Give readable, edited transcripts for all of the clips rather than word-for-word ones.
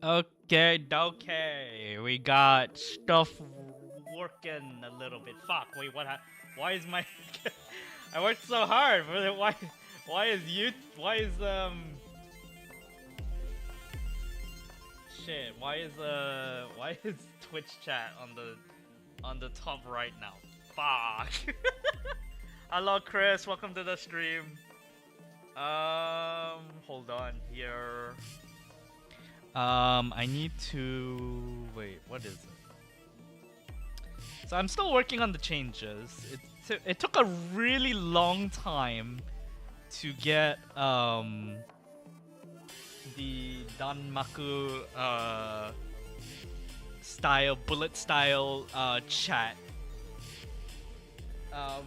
Okay, we got stuff working a little bit. Fuck, wait, why is my... I worked so hard, but why is shit, why is Twitch chat on the top right now? Fuck. Hello, Chris, welcome to the stream. Hold on here. I need to... Wait, what is it? So I'm still working on the changes. It took a really long time to get the Danmaku style, bullet style chat.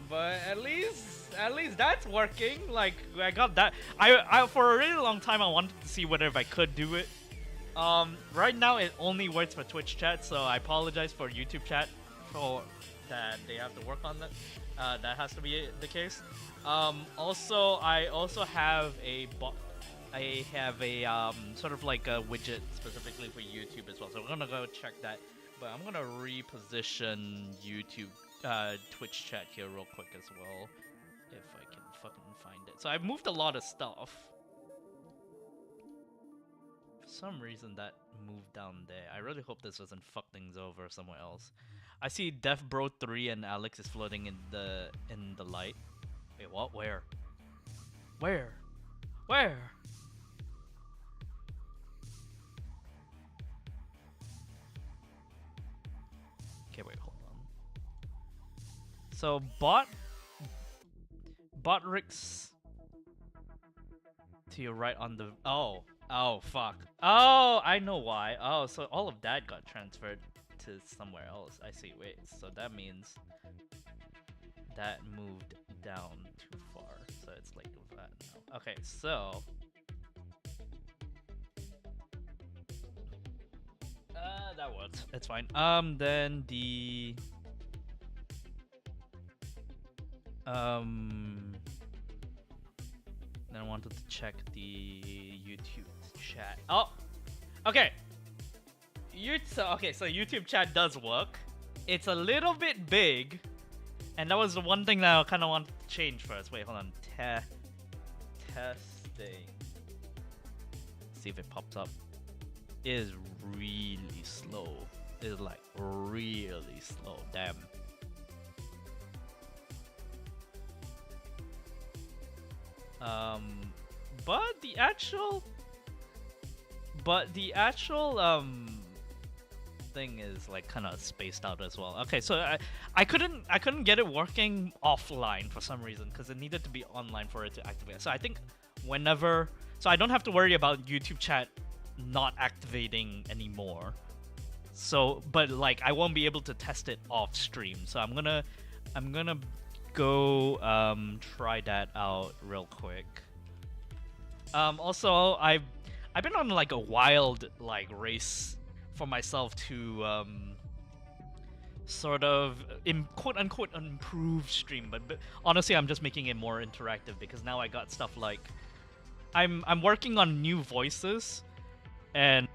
But at least that's working. Like, I got that. I for a really long time I wanted to see whether if I could do it. Right now it only works for Twitch chat, so I apologize for YouTube chat for that they have to work on that. That has to be the case. Also, I also have a sort of like a widget specifically for YouTube as well. So we're gonna go check that. But I'm gonna reposition YouTube, Twitch chat here real quick as well, if I can fucking find it. So I've moved a lot of stuff. For some reason that moved down there. I really hope this doesn't fuck things over somewhere else. I see Death Bro 3 and Alex is floating in the light. Wait, what? Where? Where? Where? Okay, wait, hold on. So Botrix to your right on the... Oh, fuck. Oh, I know why. Oh, so all of that got transferred to somewhere else. I see. Wait, so that means that moved down too far. So it's like that now. Okay, so... that works. It's fine. Then the... Then I wanted to check the YouTube chat. Oh! Okay! Okay, so YouTube chat does work. It's a little bit big. And that was the one thing that I kind of wanted to change first. Wait, hold on. Testing. See if it pops up. It is really slow. It is like really slow. Damn. But the actual thing is like kind of spaced out as well. Okay, so I couldn't get it working offline for some reason because it needed to be online for it to activate. So I think whenever, so I don't have to worry about YouTube chat not activating anymore. So, but like I won't be able to test it off stream. So I'm gonna go try that out real quick. Also I've been on like a wild like race for myself to sort of quote unquote improve stream, but honestly I'm just making it more interactive because now I got stuff like I'm working on new voices and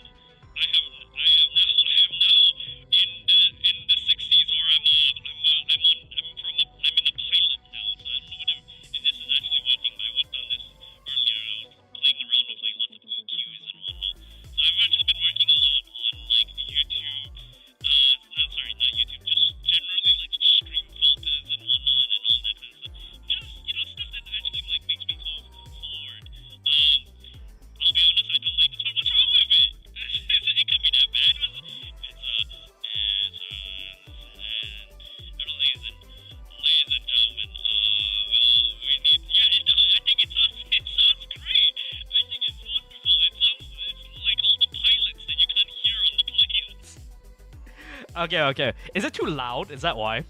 Okay. Is it too loud? Is that why?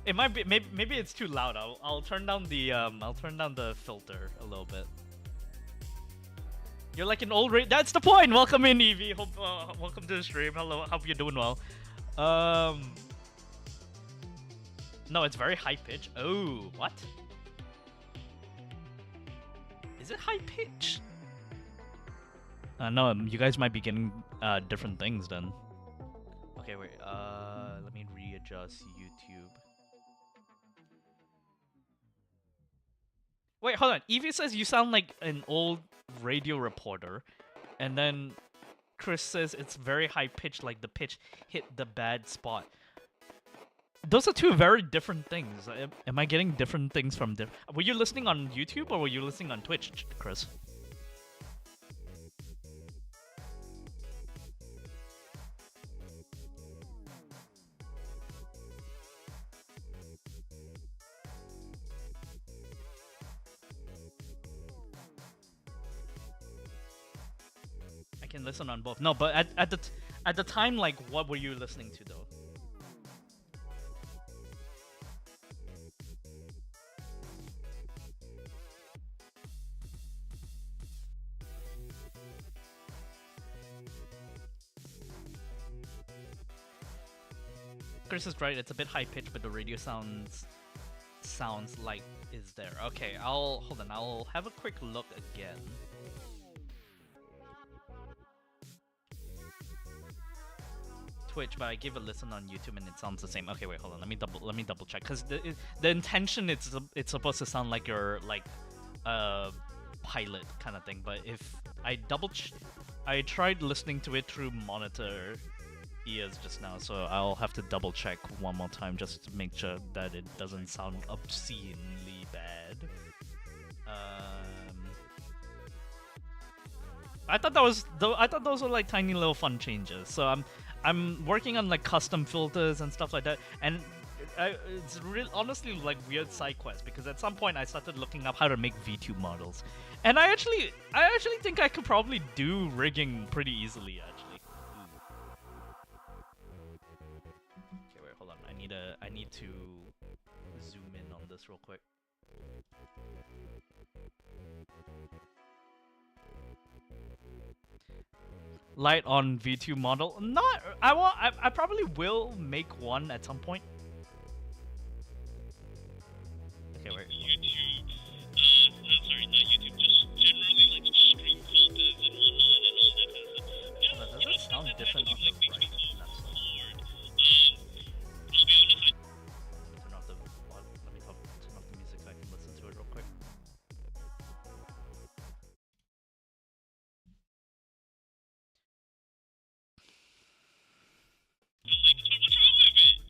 It might be. Maybe it's too loud. I'll turn down the filter a little bit. You're like an old That's the point. Welcome in, Evie. Hope welcome to the stream. Hello. Hope you're doing well. No, it's very high pitch. Oh, what? Is it high pitch? No, you guys might be getting different things then. Okay, wait. Let me readjust YouTube. Wait, hold on. Evie says you sound like an old radio reporter, and then Chris says it's very high pitched, like the pitch hit the bad spot. Those are two very different things. Am I getting different things from different? Were you listening on YouTube or were you listening on Twitch, Chris? I can listen on both. No, but at the time, like, what were you listening to though? Chris is right. It's a bit high pitched, but the radio sounds like is there. Okay, I'll hold on. I'll have a quick look again. Twitch, but I give a listen on YouTube and it sounds the same. Okay, wait, hold on. Let me double check because the intention it's supposed to sound like you're like a pilot kind of thing. But if I I tried listening to it through monitor ears just now, so I'll have to double check one more time just to make sure that it doesn't sound obscenely bad. I thought those were like tiny little fun changes. So I'm working on like custom filters and stuff like that, and it's honestly like weird side quest because at some point I started looking up how to make VTube models, and I actually think I could probably do rigging pretty easily actually. Okay, wait, hold on. I need to zoom in on this real quick. Light on VTube model. Not. I probably will make one at some point. Okay, wait. YouTube. Sorry, not YouTube. Just generally like stream filters and whatnot and all that kind of stuff. Does it sound different on the right? I'll be honest. Turn off the. Let me turn off the music so I can listen to it real quick. What's wrong with it?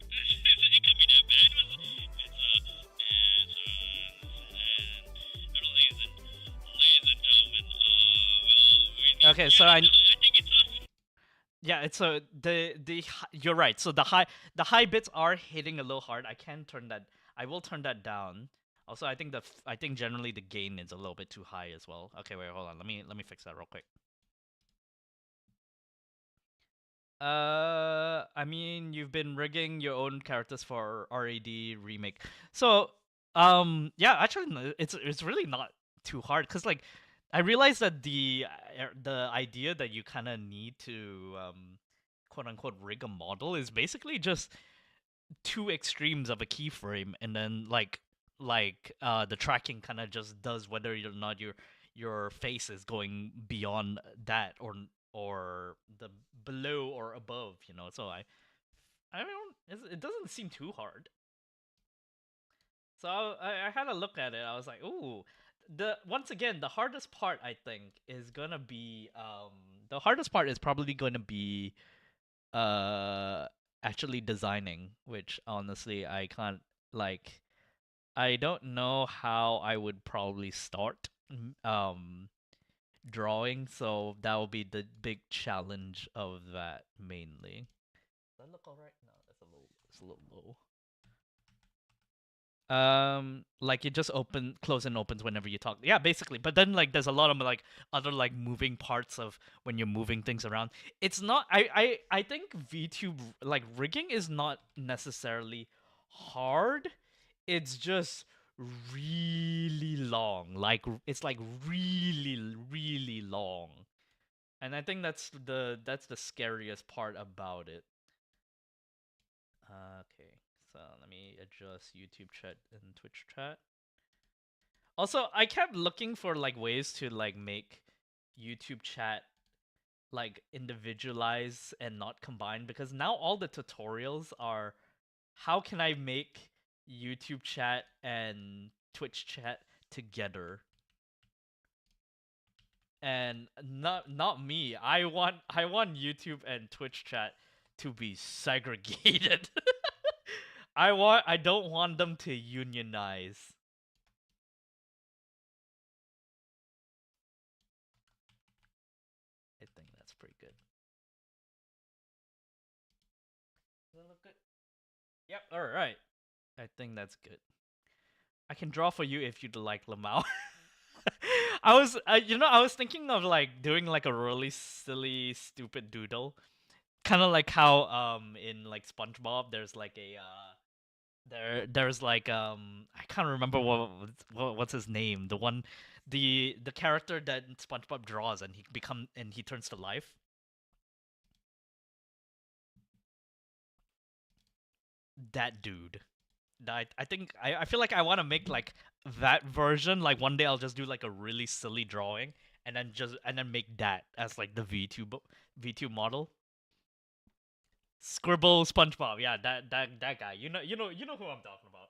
It could be that bad. Ladies and gentlemen, Okay, so I think it's yeah, it's you're right. So the high bits are hitting a little hard. I will turn that down. Also, I think generally the gain is a little bit too high as well. Okay, wait, hold on. Let me fix that real quick. I mean, you've been rigging your own characters for RAD remake. So, yeah, actually, it's really not too hard because like, I realized that the idea that you kind of need to quote unquote rig a model is basically just two extremes of a keyframe, and then the tracking kind of just does whether or not your face is going beyond that or the below or above, you know. So I don't. It doesn't seem too hard. So I had a look at it. I was like, ooh. Once again, the hardest part I think is gonna be the hardest part is probably going to be actually designing, which honestly I can't like. I don't know how I would probably start drawing, so that will be the big challenge of that mainly. Does that look alright? No, it's a little low. Like it just close and opens whenever you talk. Yeah, basically. But then like there's a lot of like other like moving parts of when you're moving things around. It's not. I think VTube like rigging is not necessarily hard. It's just really long. Like it's like really long. And I think that's the scariest part about it. Okay. So let me adjust YouTube chat and Twitch chat. Also, I kept looking for like ways to like make YouTube chat like individualize and not combine, because now all the tutorials are how can I make YouTube chat and Twitch chat together. And not me. I want YouTube and Twitch chat to be segregated. I don't want them to unionize. I think that's pretty good. Does that look good? Yep. All right. I think that's good. I can draw for you if you'd like, Lamau. I was thinking of like doing like a really silly, stupid doodle, kind of like how in like SpongeBob there's like a there's like I can't remember what's his name, the character that SpongeBob draws and he turns to life. That dude. I think I feel like I want to make like that version. Like one day I'll just do like a really silly drawing and then make that as like the V2 model. Scribble SpongeBob. Yeah, that guy. You know who I'm talking about.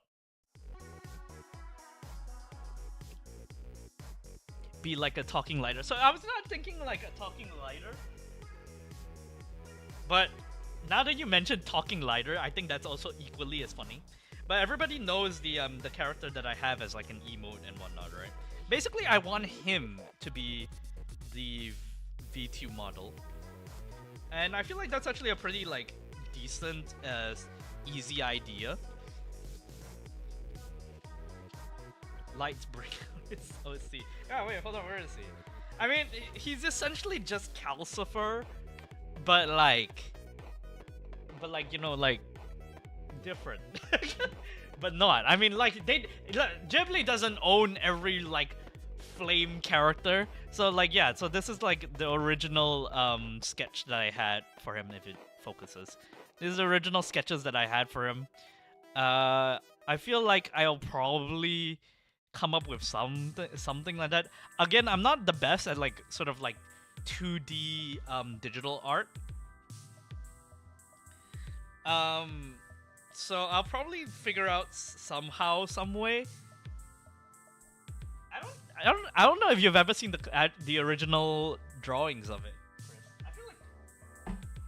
Be like a talking lighter. So I was not thinking like a talking lighter, but now that you mentioned talking lighter, I think that's also equally as funny. But everybody knows the character that I have as like an emote and whatnot, right? Basically, I want him to be the V2 model, and I feel like that's actually a pretty like decent, easy idea. Lights break out his OC. Yeah, wait, hold on, where is he? I mean, he's essentially just Calcifer, but like, like different. But not. I mean, like Ghibli doesn't own every like flame character, so like yeah. So this is like the original sketch that I had for him. If it focuses, these are the original sketches that I had for him. I feel like I'll probably come up with something like that. Again, I'm not the best at like sort of like 2D digital art. So I'll probably figure out somehow, some way. I don't know if you've ever seen the original drawings of it, Chris.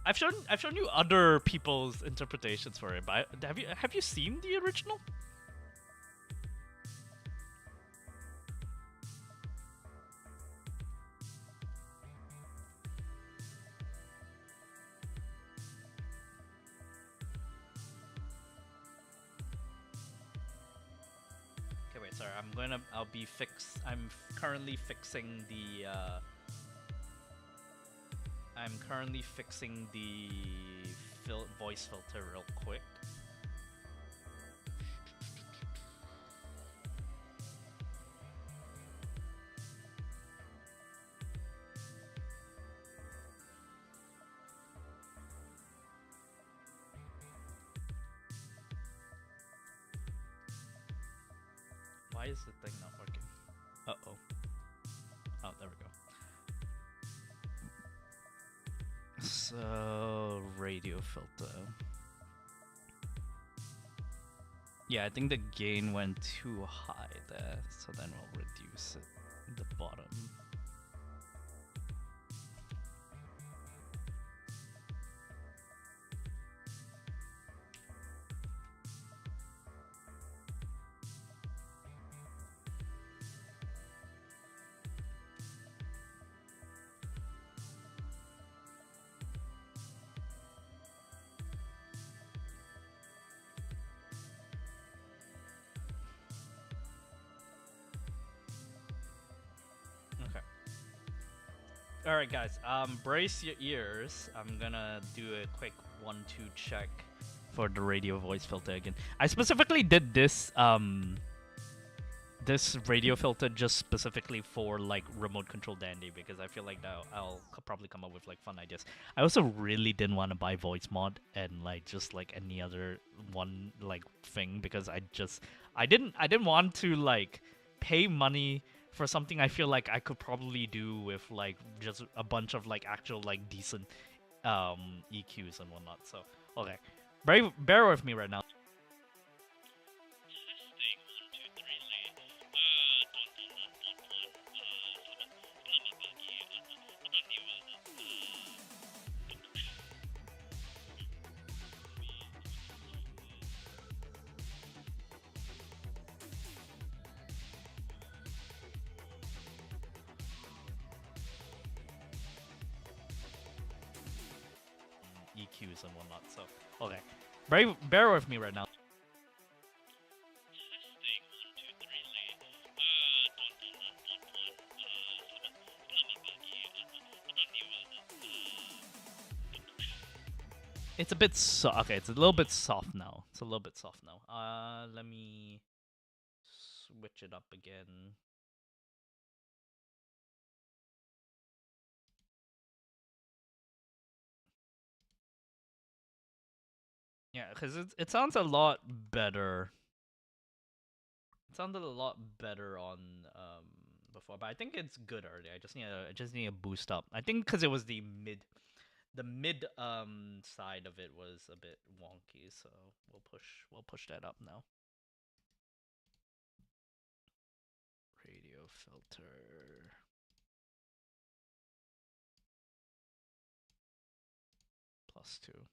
I feel like I've shown you other people's interpretations for it, but have you seen the original? Okay, wait, sorry. I'm currently fixing the voice filter real quick. Why is the thing not working? Uh-oh. Oh, there we go. So, radio filter. Yeah, I think the gain went too high there, so then we'll reduce it. The bottom. Alright guys, brace your ears. I'm gonna do a quick 1-2 check for the radio voice filter again. I specifically did this this radio filter just specifically for like remote control Dandy, because I feel like that I'll probably come up with like fun ideas. I also really didn't want to buy voice mod and like just like any other one like thing, because I didn't want to like pay money for something I feel like I could probably do with like just a bunch of like actual like decent EQs and whatnot. So okay, bear with me right now. Testing 1, 2, 3 late. EQs and whatnot. So okay, bear with me right now. Testing 1, 2, 3 late. It's a bit okay. It's a little bit soft now. It's a little bit soft now. Let me switch it up again. Yeah, because it sounds a lot better. It sounded a lot better on before, but I think it's good already. I just need a boost up. I think because it was the mid side of it was a bit wonky, so we'll push that up now. Radio filter +2.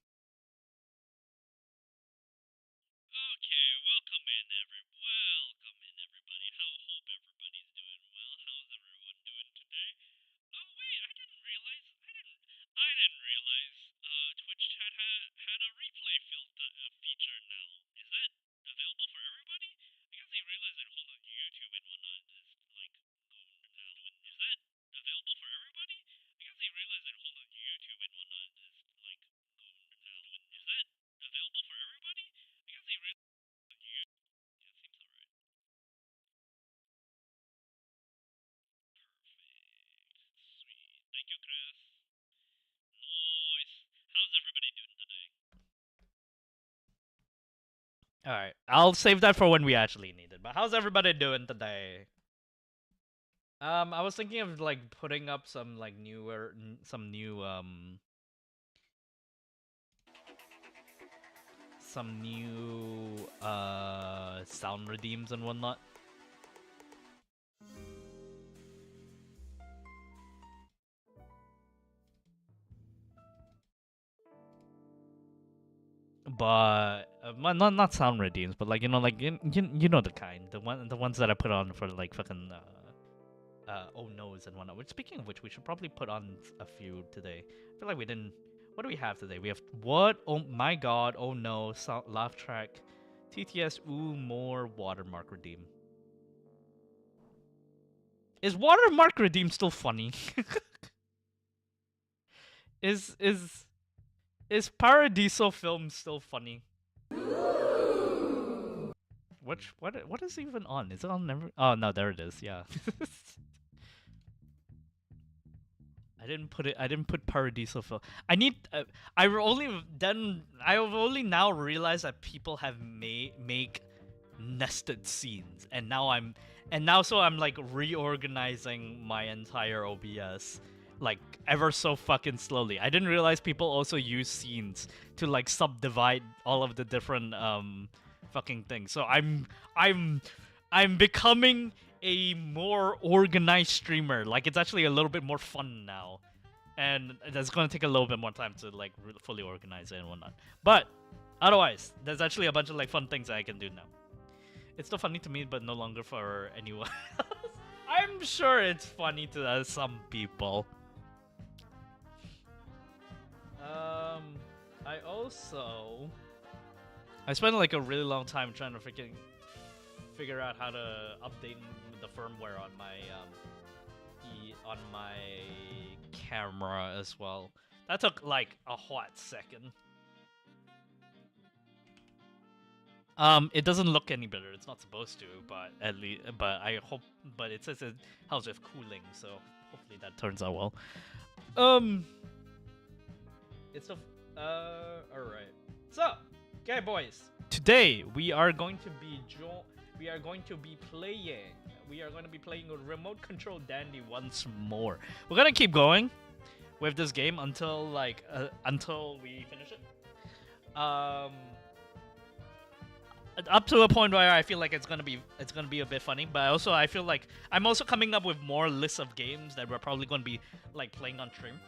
Okay, welcome in everybody. Hope everybody's doing well. How's everyone doing today? Oh wait, I didn't realize Twitch chat had a replay feature now. Is that available for everybody? I guess I realized that whole YouTube and whatnot is like gone now. Is that available for everybody? I guess I realized that whole YouTube and whatnot is like gone now. Is that available for everybody? I guess I realized yeah, seems alright. Perfect. Sweet. Thank you, Chris. Nice. How's everybody doing today? All right, I'll save that for when we actually need it. But how's everybody doing today? I was thinking of like putting up some like some new sound redeems and whatnot. But not sound redeems, but like like you know the kind, the ones that I put on for like fucking oh no's and whatnot. Which, speaking of which, we should probably put on a few today. I feel like we didn't. What do we have today? We have what? Oh my god! Oh no! Laugh track, TTS. Ooh, more watermark redeem. Is watermark redeem still funny? is Paradiso film still funny? What is even on? Is it on never? Oh no, there it is. Yeah. I didn't put Paradiso film. I've only now realized that people have make nested scenes, and now so I'm like reorganizing my entire OBS like ever so fucking slowly. I didn't realize people also use scenes to like subdivide all of the different fucking things. So I'm becoming a more organized streamer. Like, it's actually a little bit more fun now, and that's gonna take a little bit more time to like fully organize it and whatnot. But otherwise, there's actually a bunch of like fun things that I can do now. It's still funny to me, but no longer for anyone else. I'm sure it's funny to some people. I spent like a really long time trying to figure out how to update the firmware on my camera as well. That took like a hot second. It doesn't look any better. It's not supposed to, but I hope. But it says it helps with cooling, so hopefully that turns out well. It's a all right. So, okay, boys. Today we are going to be playing. we are going to be playing a remote control Dandy once more. We're gonna keep going with this game until until we finish it. Up to a point where I feel like it's gonna be a bit funny, but also I feel like I'm also coming up with more lists of games that we're probably gonna be like playing on stream.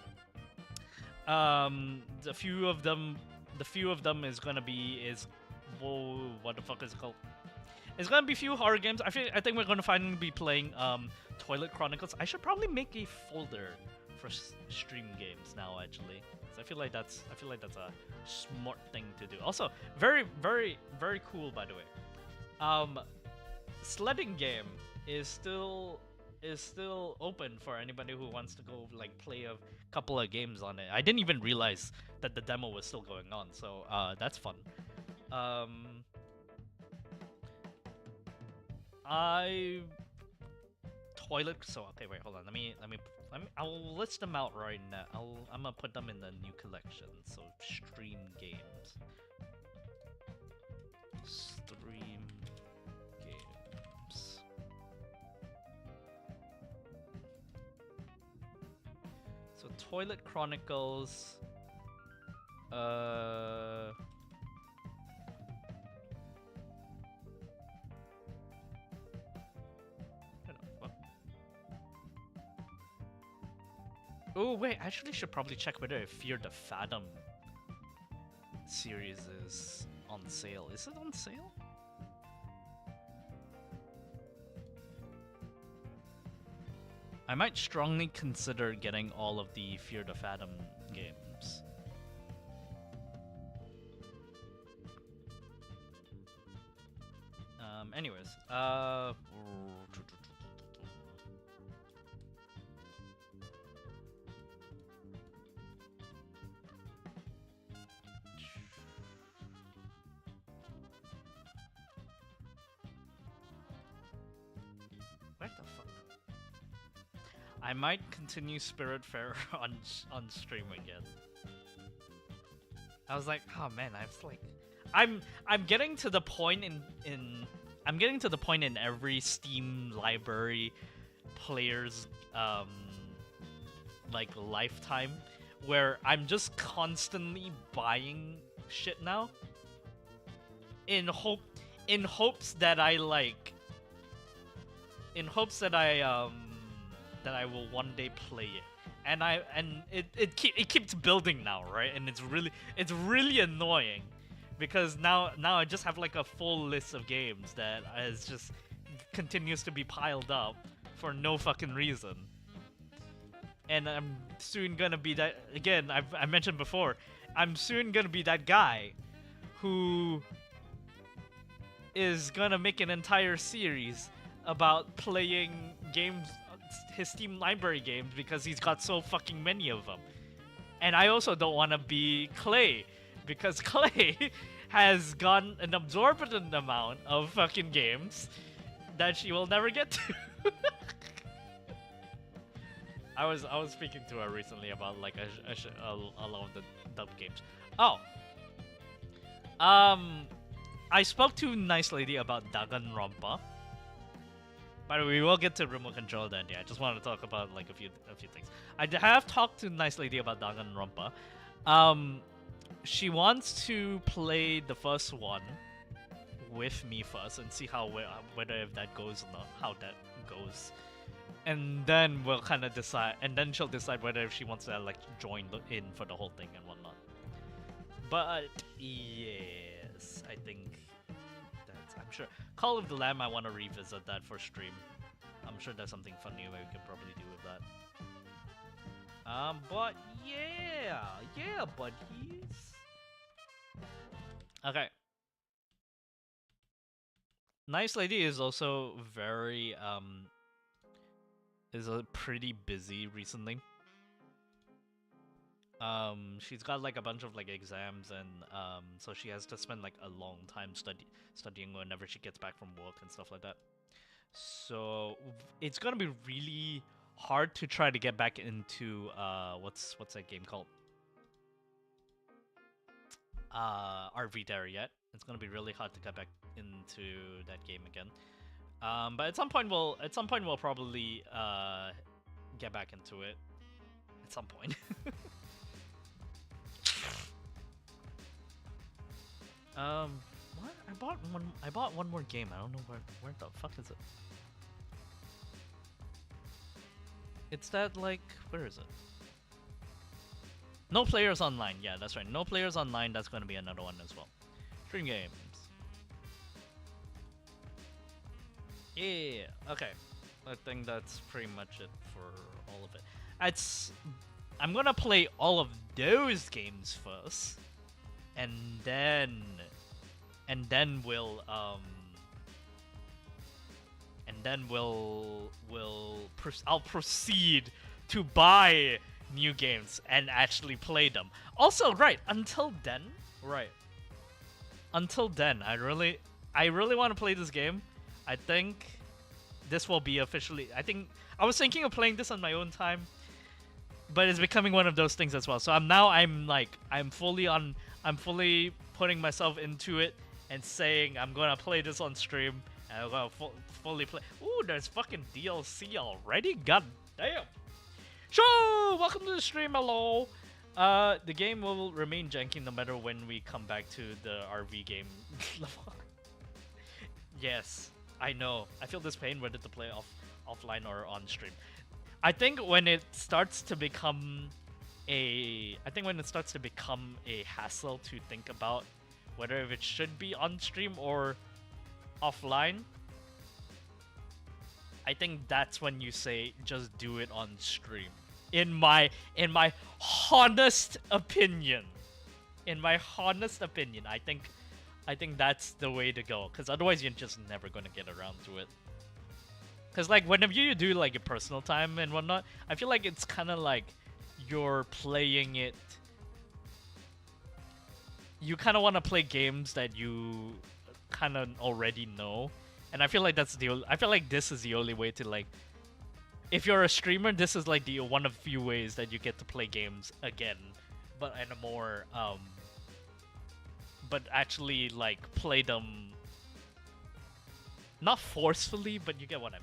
The few of them is gonna be whoa, what the fuck is it called? It's gonna be few horror games. I think we're gonna finally be playing Toilet Chronicles. I should probably make a folder for stream games now, actually. I feel like that's a smart thing to do. Also, very cool, by the way. Sledding game is still open for anybody who wants to go like play a couple of games on it. I didn't even realize that the demo was still going on, so that's fun. Okay, wait, hold on. I'll list them out right now. I'm gonna put them in the new collection. So stream games. Stream games. So Toilet Chronicles. Oh wait, I actually should probably check whether Fear the Fathom series is on sale. Is it on sale? I might strongly consider getting all of the Fear the Fathom games. Anyways, what the fuck? I might continue Spiritfarer on stream again. I was like, oh man, I was like, I'm getting to the point I'm getting to the point in every Steam library player's like lifetime where I'm just constantly buying shit now in hopes that I will one day play it. And it keeps building now, right? And it's really annoying because now I just have like a full list of games that is just continues to be piled up for no fucking reason. And I'm soon gonna be that again. I mentioned before. I'm soon gonna be that guy who is gonna make an entire series about playing games, his Steam library games, because he's got so fucking many of them. And I also don't want to be Clay, because Clay has gotten an absorbent amount of fucking games that she will never get to. I was speaking to her recently about like a lot of the dub games. Oh, I spoke to Nice Lady about Danganronpa. By the way, we will get to remote control then. Yeah, I just wanted to talk about like a few things. I have talked to Nice Lady about Danganronpa. She wants to play the first one with me first and see whether if that goes or not, how that goes, and then we'll kind of decide. And then she'll decide whether if she wants to like join in for the whole thing and whatnot. But yes, I think. I'm sure Call of the Lamb, I want to revisit that for stream. I'm sure there's something funny we could probably do with that. But yeah, buddies. Okay. Nice Lady is also very is pretty busy recently. She's got like a bunch of like exams, and so she has to spend like a long time studying whenever she gets back from work and stuff like that. So it's gonna be really hard to try to get back into what's that game called? RV Dare yet. It's gonna be really hard to get back into that game again. But at some point we'll probably get back into it. At some point. What? I bought one more game. I don't know where the fuck is it? It's that like where is it? No Players Online. Yeah, that's right. No Players Online. That's going to be another one as well. Stream games. Yeah. Okay. I think that's pretty much it for all of it. I'm gonna play all of those games first, and then we'll I'll proceed to buy new games and actually play them. Also, until then, I really want to play this game. I think this will be officially. I was thinking of playing this on my own time, but it's becoming one of those things as well. So I'm fully putting myself into it and saying I'm gonna play this on stream and I'm gonna fully play. Ooh, there's fucking DLC already. God damn. Sure, welcome to the stream. Hello. The game will remain janky no matter when we come back to the RV game level. Yes, I know. I feel this pain whether to play offline or on stream. I think when it starts to become a hassle to think about whether if it should be on stream or offline, I think that's when you say just do it on stream. In my honest opinion, I think that's the way to go. Because otherwise, you're just never gonna get around to it. Because like whenever you do like your personal time and whatnot, I feel like it's kind of like you're playing it. You kind of want to play games that you kind of already know, and I feel like this is the only way to like. If you're a streamer, this is like the one of few ways that you get to play games again, but in a more but actually like play them not forcefully, but you get what I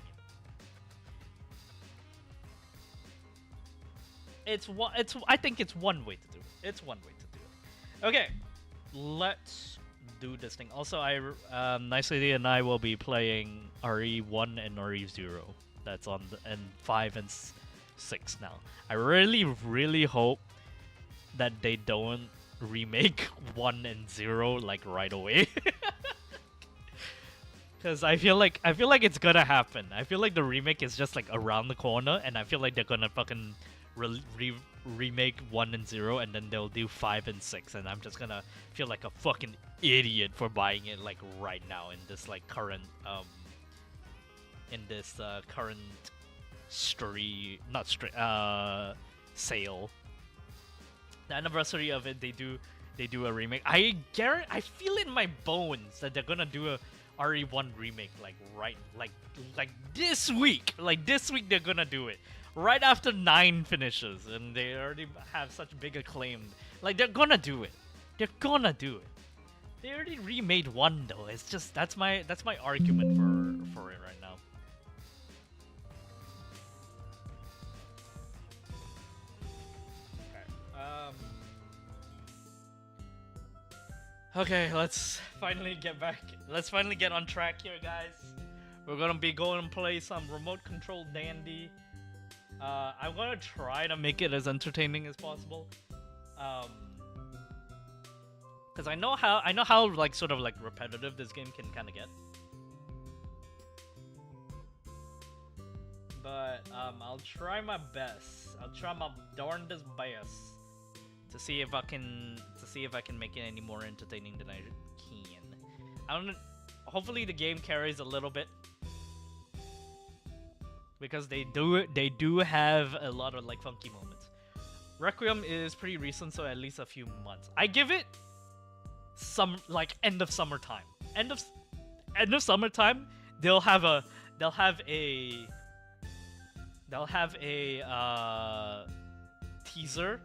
mean. I think it's one way to do it. Okay, let's do this thing. Also, Nice Lady and I will be playing RE1 and RE0. That's on and 5 and 6 now. I really hope that they don't remake 1 and 0 like right away. Cause I feel like it's gonna happen. I feel like the remake is just like around the corner, and I feel like they're gonna fucking remake 1 and 0, and then they'll do 5 and 6, and I'm just gonna feel like a fucking idiot for buying it like right now in this like current sale. The anniversary of it, they do a remake. I feel in my bones that they're gonna do a RE1 remake like this week. Like this week they're gonna do it. Right after 9 finishes, and they already have such big acclaim. Like they're gonna do it. They already remade 1 though. It's just that's my argument for it right now. Okay, let's finally get on track here, guys. We're gonna be going and play some remote control Dandy. I'm gonna try to make it as entertaining as possible. Cause I know how like sort of like repetitive this game can kind of get. But I'll try my best. I'll try my darndest best to see if I can make it any more entertaining than I can. Hopefully the game carries a little bit, because they do have a lot of like funky moments. Requiem is pretty recent, so at least a few months. I give it end of summertime. End of summertime, they'll have a teaser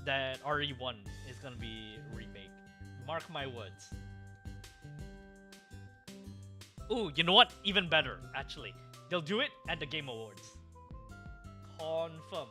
that RE1 is gonna be remake. Mark my words. Ooh, you know what? Even better, actually. They'll do it at the Game Awards. Confirm.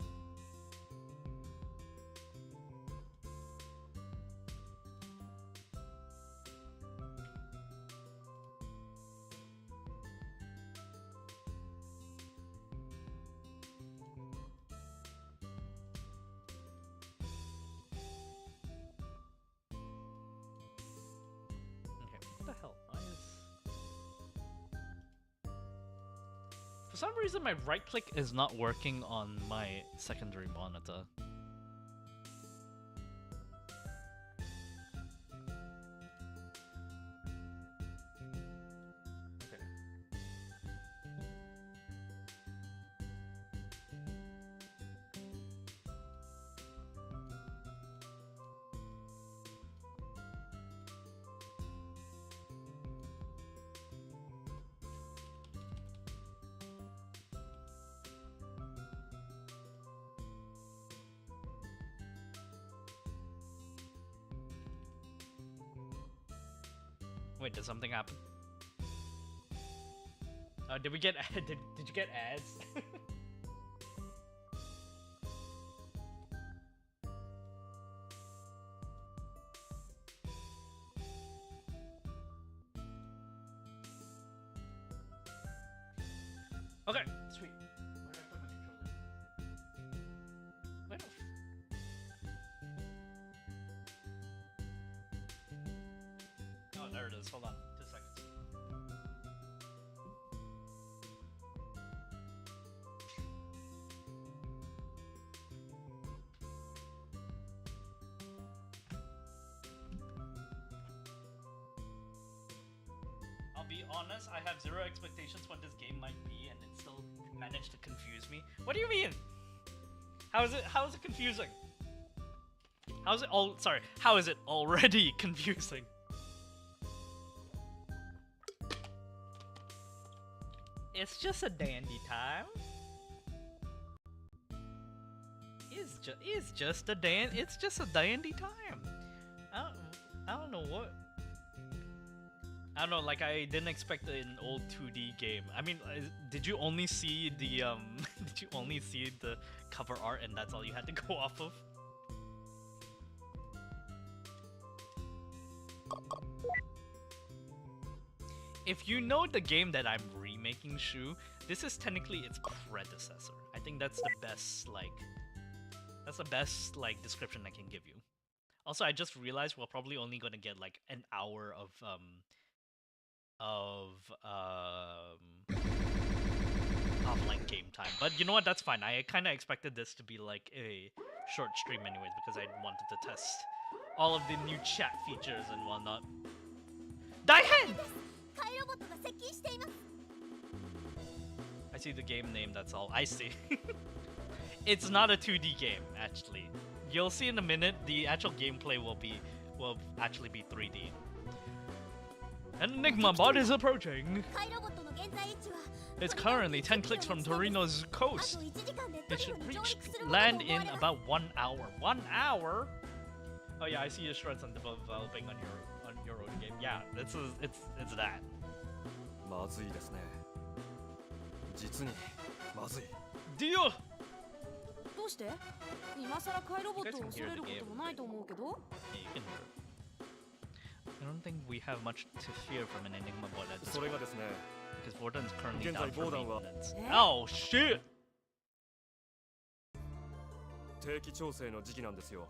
Okay, what the hell? Why is... For some reason, my right click is not working on my secondary monitor. Okay. Wait, did something happen? Did we get did you get ads? Okay, sweet. Where did I put my controller? Where the Oh, there it is. Hold on. 2 seconds. I'll be honest, I have zero expectations what this game might be, and it still managed to confuse me. What do you mean? How is it confusing? How is it already confusing? It's just a dandy time. It's just a dandy time. I don't know what. I don't know, like I didn't expect an old 2D game. I mean, did you only see the did you only see the cover art and that's all you had to go off of? If you know the game that I'm remaking, Shu, this is technically its predecessor. I think that's the best description I can give you. Also, I just realized we're probably only gonna get like an hour of offline game time. But you know what? That's fine. I kind of expected this to be like a short stream anyways because I wanted to test all of the new chat features and whatnot. Daihen! I see the game name, that's all. I see. It's not a 2D game, actually. You'll see in a minute, the actual gameplay will actually be 3D. An Enigma bot is approaching. It's currently 10 clicks from Torino's coast. It should reach land in about 1 hour. 1 hour? Oh yeah, I see your stress on developing on your own game. Yeah, it's that. まずいですね。実にまずい。 Deal! どうして今さらカイロボットを恐れることもないと思うけど Yeah, you can hear it. I don't think we have much to fear from an Enigma bot at this それ point がですね、 because Vordan is currently 現在 down for ボーダンは maintenance. Eh? Oh shit! 定期調整の時期なんですよ。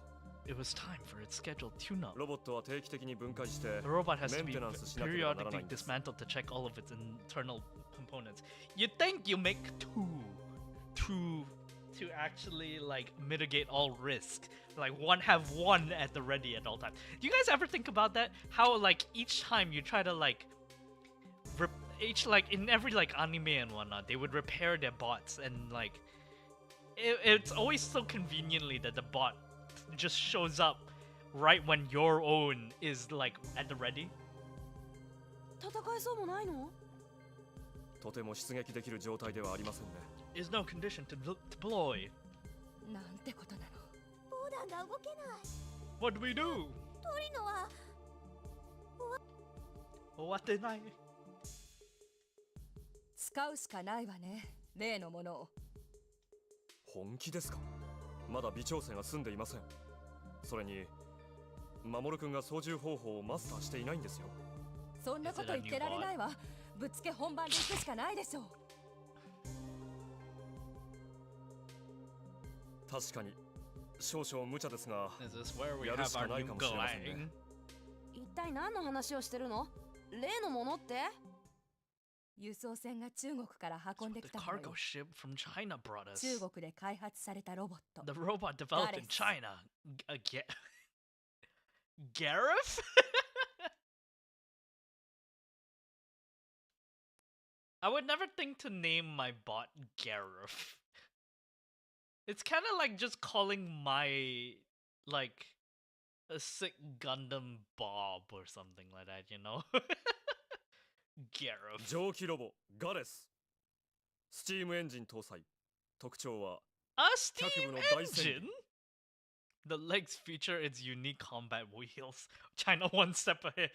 It was time for its scheduled tune-up. ロボットは定期的に分解して The robot has to be Maintenance しなければならない periodically んです。 dismantled to check all of its internal components. You'd think you make two to actually like mitigate all risk. Like have one at the ready at all times. Do you guys ever think about that? How like each time you try to like in every like anime and whatnot, they would repair their bots and like it's always so conveniently that the bot just shows up right when your own is like at the ready. 戦えそうもないのとても出撃できる状態ではありませんね。 Is no condition to deploy. なんてことなのボーダンが動けない。 What do we do? トリノは What did I? 使うしかないわね、例のものを。本気ですか？まだ微調整が済んでいません。それに守君が操縦方法をマスターしていないんですよ。そんなこと言ってられないわ。ぶっつけ本番で行くしかないでしょう。確かに少々無茶ですが、 Is this where we やる have し our かない new かもしれませんね。 going? 一体何の話をしてるの？例のものって？輸送船が中国から運んで The きたの cargo よ。 ship from China brought us. 中国で開発されたロボット。 The robot developed in Gareth. China. Gareth? I would never think to name my bot Gareth. It's kind of like just calling my, like, a sick Gundam Bob or something like that, you know? Gareth. 蒸気ロボガレス。スチームエンジン搭載。特徴は A 脚 steam 部の大戦 engine? The legs feature its unique combat wheels. China one step ahead.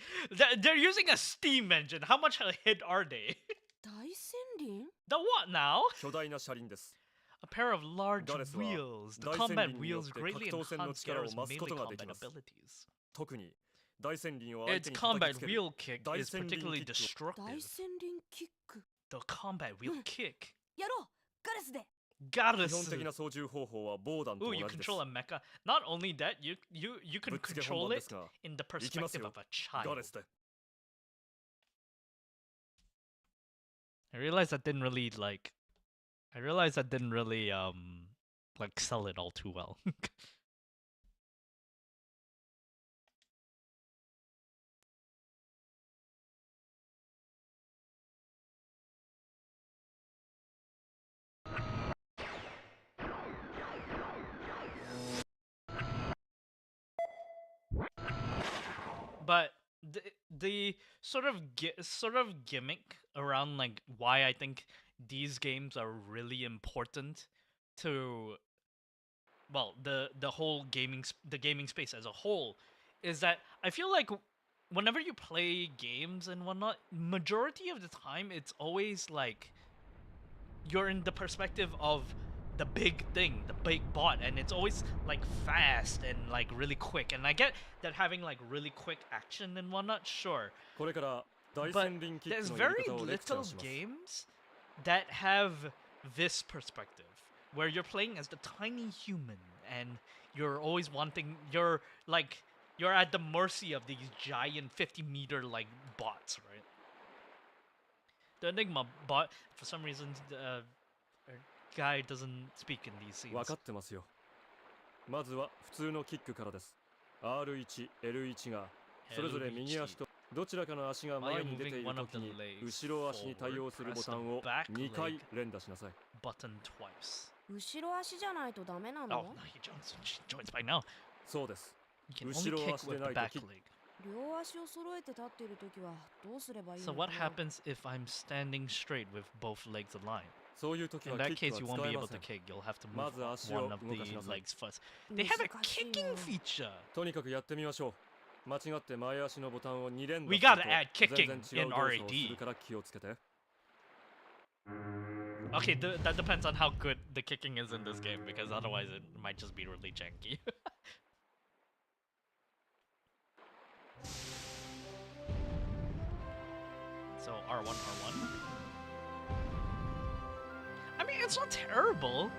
They're using a steam engine. How much ahead are they? 大戦輪？ The what now? 巨大な車輪です。 A pair of large Gareth は wheels. The 大 combat 戦輪によって wheels greatly 格闘戦の enhance 力を Gareth's 増すこと melee ができ combat ます abilities. 特に大戦輪を相 Its 手に叩 combat きつける wheel kick is 大戦輪 particularly キックを 大 destructive. 戦輪キック。 The combat wheel kick. やろう、ガレスで。基本的 Gareth. な操縦方法はボーダンと Ooh, 同 you じです control a mecha. Not only that, you can ぶっつけ本 control 番で it すが in the 行きます perspective よ of a child. ガレスで I realized that didn't really like. I realized that didn't really like sell it all too well. But the sort of gimmick around like why I think these games are really important to, well, the whole the gaming space as a whole is that I feel like whenever you play games and whatnot, majority of the time it's always like you're in the perspective of the big thing, the big bot, and it's always like fast and like really quick. And I get that having like really quick action and whatnot, sure. これから大 But 戦輪キッ there's クのや very り方をレクチャー little します games that have this perspective where you're playing as the tiny human and you're always wanting you're at the mercy of these giant 50-meter like bots, right? The Enigma bot, for some reason, the guy doesn't speak in these scenes. 分かってますよ。まずは普通のキックからです。R1、L1 がそれぞれ右足とどちらかの足が前に出ているときに後ろ足に対応するボタンを2回連打しなさい。 Button twice. 後ろ足じゃないとダメなの？ Oh, no, he joins by now. そうです。 You can 後 only ろ kick 足で with な the いと back キッ leg. 両足を揃えて立っているときはどうすればいい So のか what な？ happens if I'm standing straight with both legs aligned? そういう時 In は that キッ case, ク you は won't 使 be え able ませ to ん。 kick. You'll have to ま move ず足を one of 動かし the なさい。 legs first. They have a 難しい kicking よ。 feature. とにかくやってみましょう。間違って前足のボタンを2連打 We する gotta add と kicking 全然違 in う動作をす RAD. るから気をつけて。 Okay, that depends on how good the kicking is in this game, because otherwise it might just be really janky. So R1, R1. I mean, it's not terrible.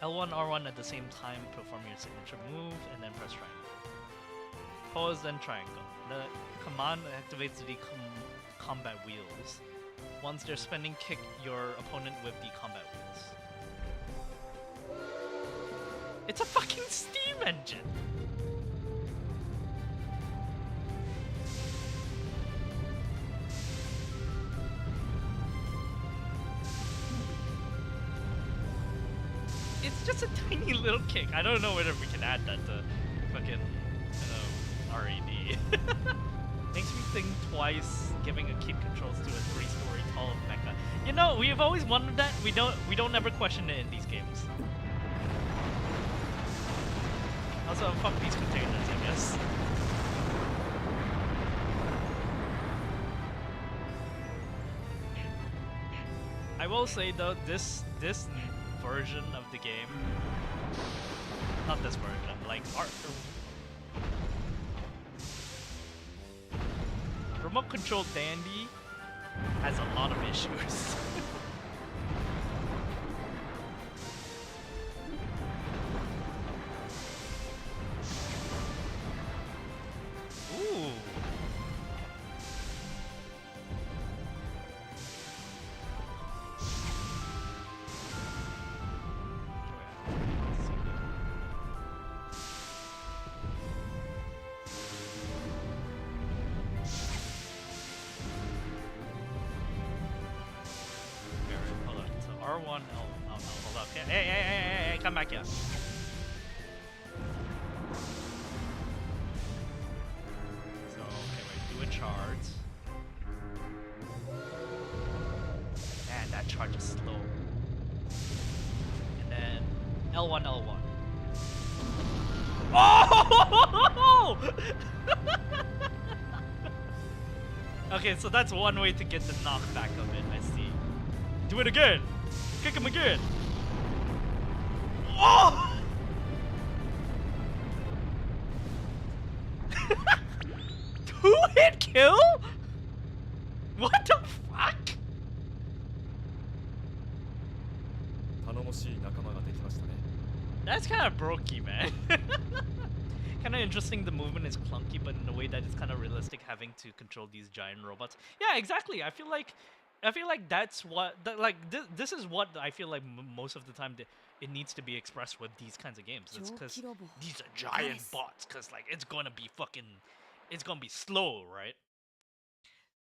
L1, R1 at the same time, perform your signature move, and then press triangle. Pause, then triangle. The command activates the combat wheels. Once they're spinning, kick your opponent with the combat wheels. It's a fucking steam engine! It's just a tiny little kick. I don't know whether we can add that to fucking RAD. Makes me think twice giving a kick controls to a 3-story tall mecha. You know, we have always wondered that. We don't ever question it in these games. Also, fuck these containers, I guess. I will say though, this version of the game, not this version, like remote control Dandy has a lot of issues. Ooh. Hold on. So R1, hold up. Hey, come back here. So, okay, wait, do a charge. Man, that charge is slow. And then L1. Oh! Okay, so that's one way to get the knockback of it, I see. Do it again! Kick him again! Oh! Two-hit kill? What the fuck? 頼もしい仲間ができましたね。 That's kind of brokey, man. Kind of interesting. The movement is clunky, but in a way that it's kind of realistic, having to control these giant robots. Yeah, exactly. I feel like that's what this is what I feel like most of the time it needs to be expressed with these kinds of games. It's because these are giant bots. Because like it's gonna be slow, right?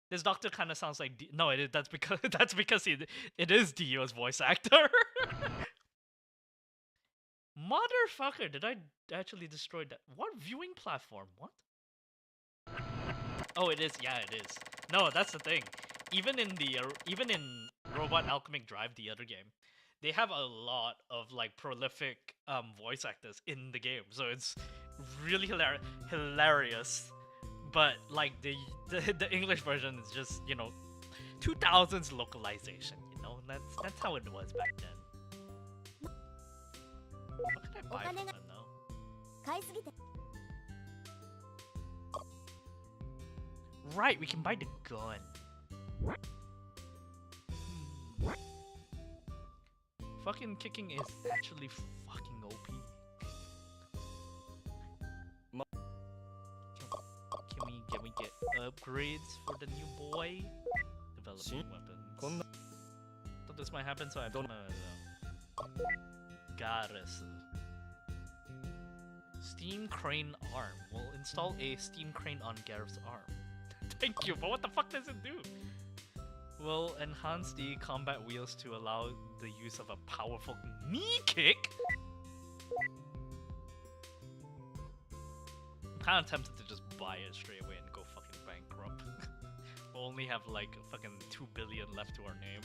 This doctor kind of sounds like no, that's because it is Dio's voice actor. Motherfucker, did I actually destroy that? What viewing platform? What? Oh, it is. Yeah, it is. No, that's the thing. Even in Robot Alchemic Drive, the other game, they have a lot of like prolific voice actors in the game, so it's really hilarious. But like the English version is just 2000s localization. That's how it was back then. What can I buy from them though? 買いすぎて Right, we can buy the gun. Fucking kicking is actually fucking OP. Can we get upgrades for the new boy? Developing weapons. Thought this might happen, so I don't know. Goddess. Steam Crane Arm. We'll install a Steam Crane on Gareth's arm. Thank you, but what the fuck does it do? We'll enhance the combat wheels to allow the use of a powerful knee kick? I'm kind of tempted to just buy it straight away and go fucking bankrupt. We'll only have like fucking 2 billion left to our name.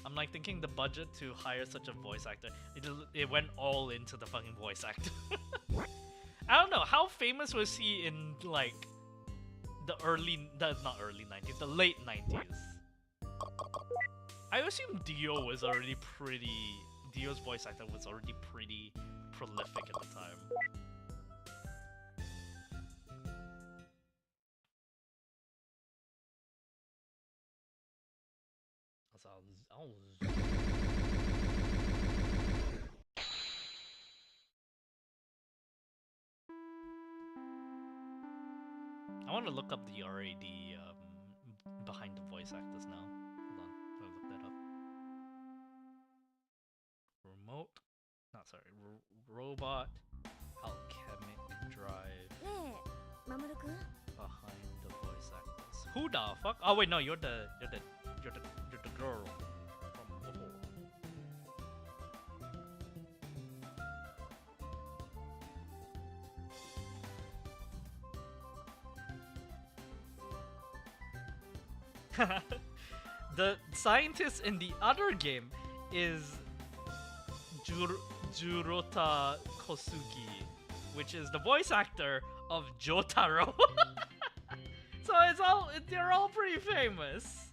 I'm like thinking the budget to hire such a voice actor, it went all into the fucking voice actor. I don't know, how famous was he in like not early 90s, the late 90s? I assume Dio's voice actor was already pretty prolific at the time. I want to look up the RAD behind the voice actors now. Hold on, let me look that up. Robot Alchemic Drive ねえマモルくん behind the voice actors. Who the fuck? Oh wait, no, you're the girl from before. The scientist in the other game is Jurota Kosugi, which is the voice actor of Jotaro. So they're all pretty famous.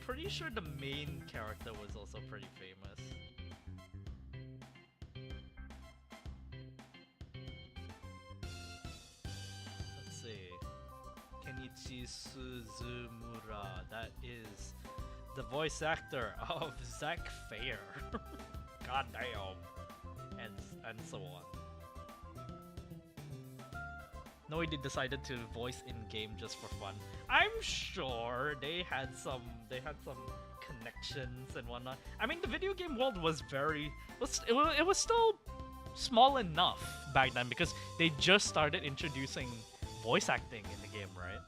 pretty sure the main character was also pretty famous. Let's see. Kenichi Suzumura. That is the voice actor of Zack Fair. God damn. And so on. Noidi decided to voice in game just for fun. I'm sure they had some connections and whatnot. I mean, the video game world was it was still small enough back then because they just started introducing voice acting in the game, right?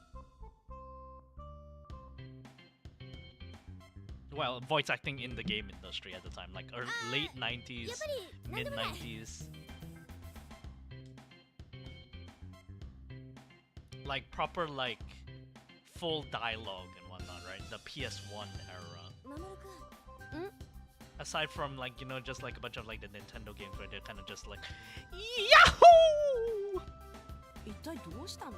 Well, voice acting in the game industry at the time, like late 90s, mid 90s. Like proper like full dialogue and whatnot, right? The PS1 era. 守くん Aside from like, you know, just like a bunch of like the Nintendo games where they're kind of just like Yahoo! 一体どうしたの？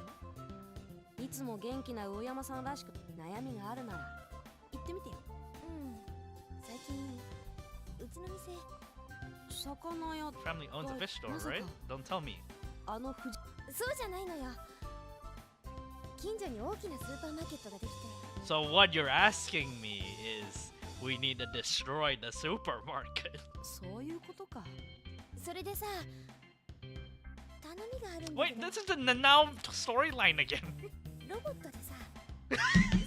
いつも元気な魚山さんらしく悩みがあるなら言ってみてよ。最近うちの店魚屋 Family owns a fish store, right? Don't tell me. あの富士そうじゃないのよ。近所に大きなスーパーマーケットができて So what you're asking me is we need to destroy the supermarket. そういうことか。それでさ頼みがあるんだけ Wait, ど this is the now storyline again. ロボットでさ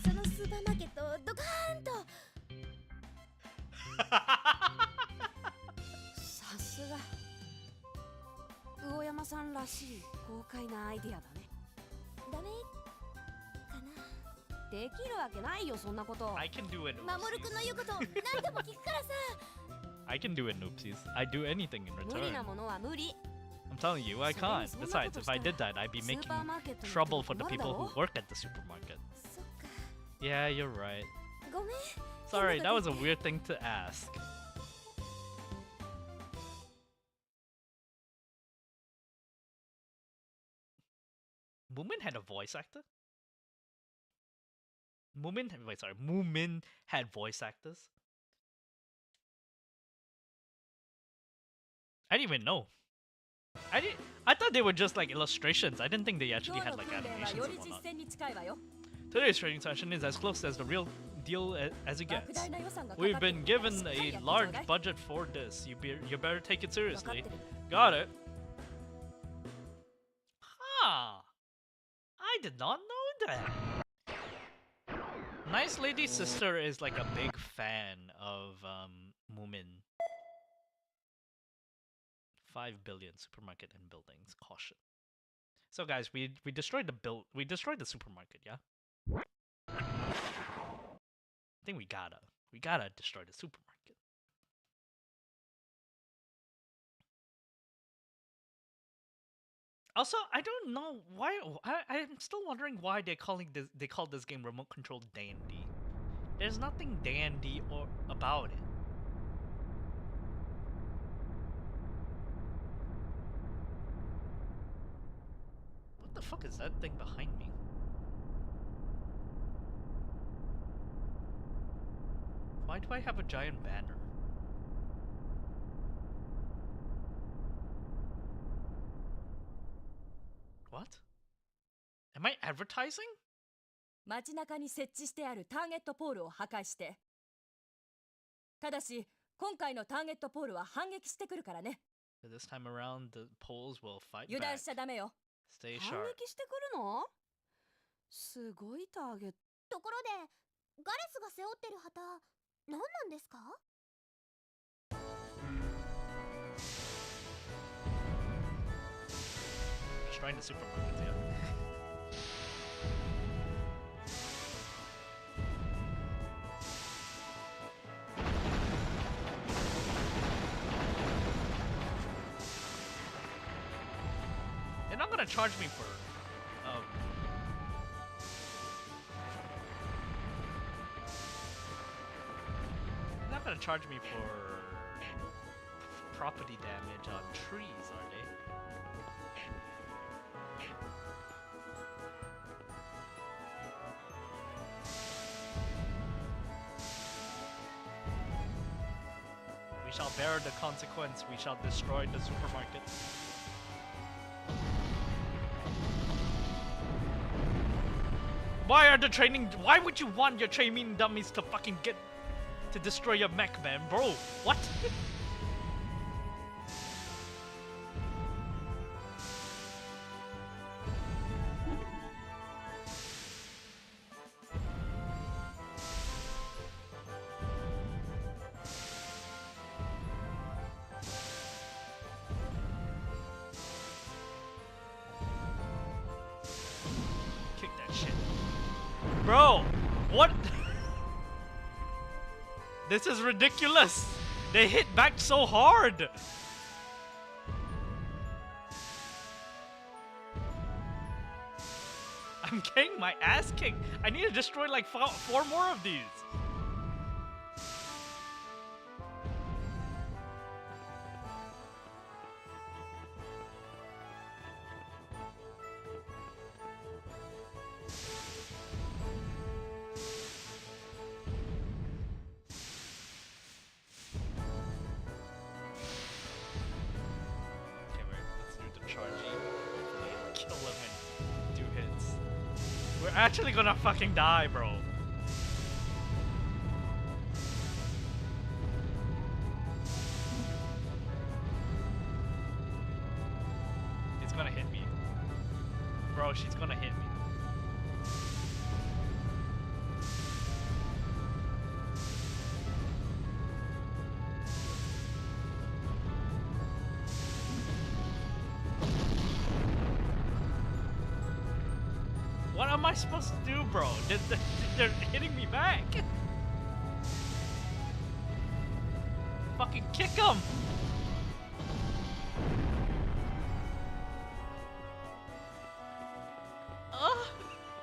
そのスーパーマーケットをドカーンとさすが魚山さんらしい豪快なアイディアだね。ダメかなできるわけないよそんなこと。 I can do it. 守くんの言うこと何でも聞くからさ I can do it, Noopsies. I do anything in 無理 return. なものは無理。 I'm telling you, I can't. Besides, if I did that, I'd be making trouble for the people who work at the supermarket. そっか Yeah, you're right. ごめん Sorry, that was a weird thing to ask. Moomin had a voice actor? Moomin had voice actors? I didn't even know. I thought they were just like illustrations. I didn't think they actually 今日 had の like 訓練は animations よ and り実 whatnot. 践に近いわよ。 Today's training session is as close as the real deal as it 莫 gets. 大な予算がかか We've ってる been から given しっかり a やってちょう large だい。 budget for this. You better take it 分かっ seriously. てる。 Got it. Huh. I did not know that. Nice Lady Sister is like a big fan of Moomin. 5 billion supermarket and buildings. Caution. So guys, we destroyed the supermarket, yeah? I think we gotta destroy the supermarket. Also, I don't know why. I'm still wondering why they call this game remote control dandy. There's nothing dandy or about it. What the fuck is that thing behind me? Why do I have a giant banner? What? Am I advertising? 街中に設置してあるターゲットポールを破壊して。ただし、今回のターゲットポールは反撃してくるからね。 This time around, the poles will fight 油断 back. しちゃダメよ。 Stay 反 sharp. 撃してくるの？すごいターゲット。ところでガレスが背負ってる旗何なんですか Destroying the supermarkets, yeah. They're not gonna charge me for they're not gonna charge me for property damage on trees, are they? We shall bear the consequence. We shall destroy the supermarket. Why would you want your training dummies to fucking get to destroy your mech, man, bro? What? Kick that shit. Bro, what? This is ridiculous. They hit back so hard. I'm getting my ass kicked. I need to destroy like 4 more of these. Okay, wait, let's do the charging. Kill him in 2 hits. We're actually gonna fucking die, bro. It's gonna hit me. Bro, she's gonna hit me. What am I supposed to do, bro? They're hitting me back. Fucking kick them.